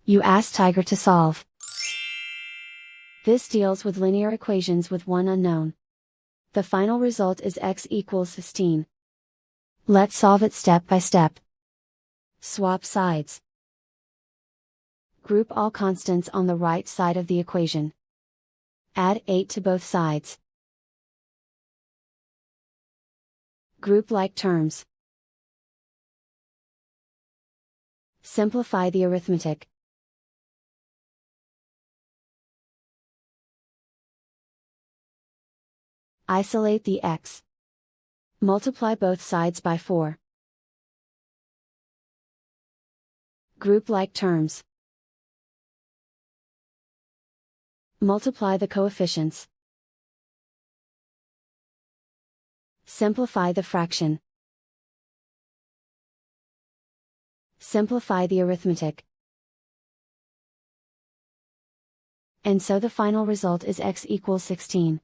You ask Tiger to solve. This deals with linear equations with one unknown. The final result is x equals 16. Let's solve it step by step. Swap sides. Group all constants on the right side of the equation. Add 8 to both sides. Group like terms. Simplify the arithmetic. Isolate the x. Multiply both sides by 4. Group like terms. Multiply the coefficients. Simplify the fraction. Simplify the arithmetic. And so the final result is x equals 16.